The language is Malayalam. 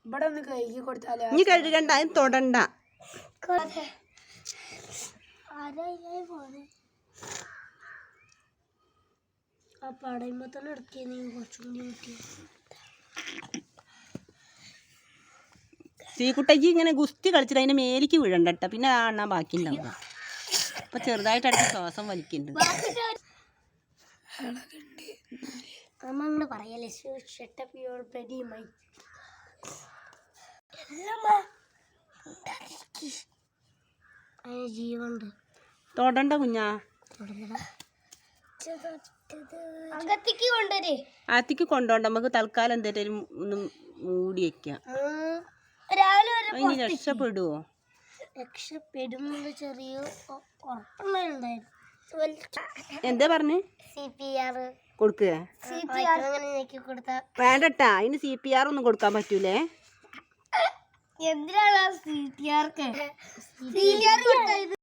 ഇവിടെ ഒന്ന് കഴുകി കൊടുത്താലോ? ഇനി കഴുകണ്ട, അതിന് തൊടണ്ട. ആ പടയുമ്പോ തന്നെ എടുക്കിയ കുറച്ചും കൂടി ശ്രീകുട്ടയ്ക്ക് ഇങ്ങനെ ഗുസ്തി കളിച്ചിട്ട് അതിന്റെ മേലേക്ക് വീഴണ്ടട്ട, പിന്നെ കാണാൻ ബാക്കി ഉണ്ടാവുക. അപ്പൊ ചെറുതായിട്ട് അടുത്ത് ശ്വാസം വലിക്കുന്നുണ്ട്. അമ്മ പറയല്ലേ ജീവണ്ട് തൊടണ്ട കുഞ്ഞാ. അകത്തേക്ക് കൊണ്ടോണ്ട, നമുക്ക് തൽക്കാലം എന്തേലും ഒന്ന് മൂടി വെക്കാം. ഇനി രക്ഷപ്പെടുവോ? രക്ഷപ്പെടുന്നത് ചെറിയ ഉറപ്പുണ്ടായിരുന്നു. എന്താ പറഞ്ഞേ? CPR കൊടുക്കുക വേണ്ടട്ടാ. അതിന് CPR ഒന്നും കൊടുക്കാൻ പറ്റൂലേ? എന്തിനാണ് CPR?